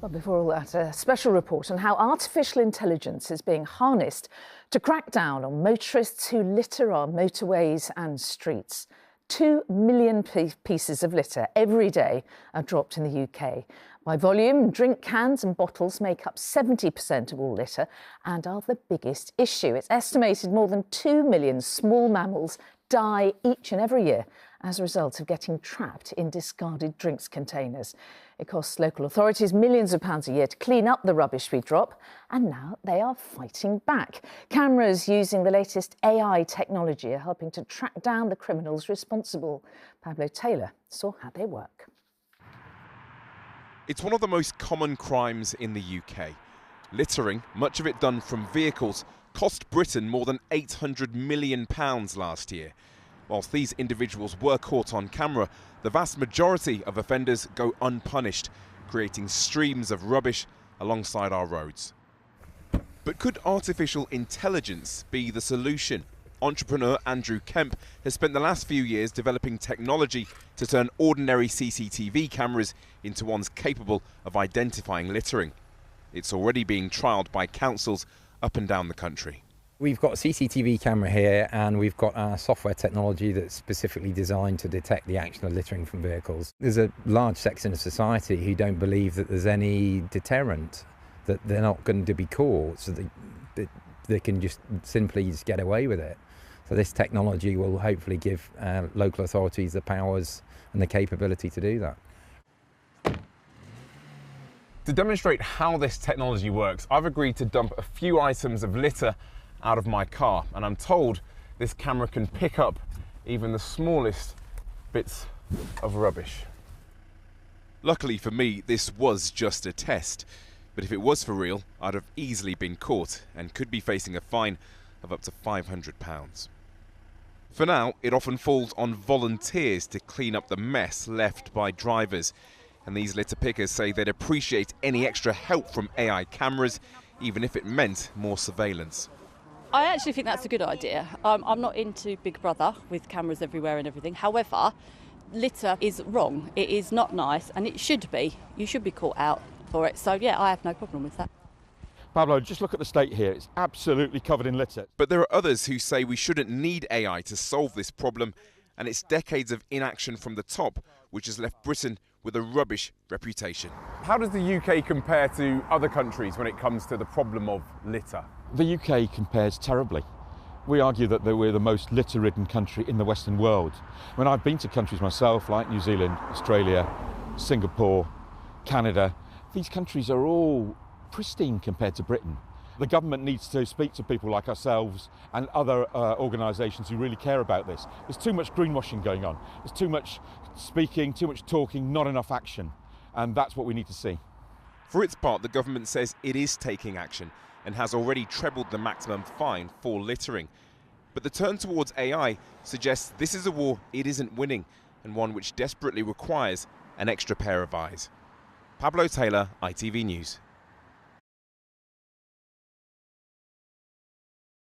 Well, before all that, a special report on how artificial intelligence is being harnessed to crack down on motorists who litter our motorways and streets. 2 million pieces of litter every day are dropped in the UK. By volume, drink cans and bottles make up 70% of all litter and are the biggest issue. It's estimated more than 2 million small mammals die each and every year as a result of getting trapped in discarded drinks containers. It costs local authorities millions of pounds a year to clean up the rubbish we drop, and now they are fighting back. Cameras using the latest AI technology are helping to track down the criminals responsible. Pablo Taylor saw how they work. It's one of the most common crimes in the UK. Littering, much of it done from vehicles, cost Britain more than £800 million last year. Whilst these individuals were caught on camera, the vast majority of offenders go unpunished, creating streams of rubbish alongside our roads. But could artificial intelligence be the solution? Entrepreneur Andrew Kemp has spent the last few years developing technology to turn ordinary CCTV cameras into ones capable of identifying littering. It's already being trialled by councils up and down the country. We've got a CCTV camera here, and we've got our software technology that's specifically designed to detect the action of littering from vehicles. There's a large section of society who don't believe that there's any deterrent, that they're not going to be caught, so they can just simply get away with it. So this technology will hopefully give local authorities the powers and the capability to do that. To demonstrate how this technology works, I've agreed to dump a few items of litter out of my car, and I'm told this camera can pick up even the smallest bits of rubbish. Luckily for me, this was just a test, but if it was for real, I'd have easily been caught and could be facing a fine of up to £500. For now, it often falls on volunteers to clean up the mess left by drivers, and these litter pickers say they'd appreciate any extra help from AI cameras, even if it meant more surveillance. I actually think that's a good idea. I'm not into Big Brother with cameras everywhere and everything. However, litter is wrong. It is not nice, and it should be. You should be caught out for it. So, yeah, I have no problem with that. Pablo, just look at the state here. It's absolutely covered in litter. But there are others who say we shouldn't need AI to solve this problem, and it's decades of inaction from the top which has left Britain with a rubbish reputation. How does the UK compare to other countries when it comes to the problem of litter? The UK compares terribly. We argue that we're the most litter-ridden country in the Western world. When I've been to countries myself, like New Zealand, Australia, Singapore, Canada, these countries are all pristine compared to Britain. The government needs to speak to people like ourselves and other organisations who really care about this. There's too much greenwashing going on. There's too much speaking, too much talking, not enough action. And that's what we need to see. For its part, the government says it is taking action and has already trebled the maximum fine for littering. But the turn towards AI suggests this is a war it isn't winning, and one which desperately requires an extra pair of eyes. Pablo Taylor, ITV News.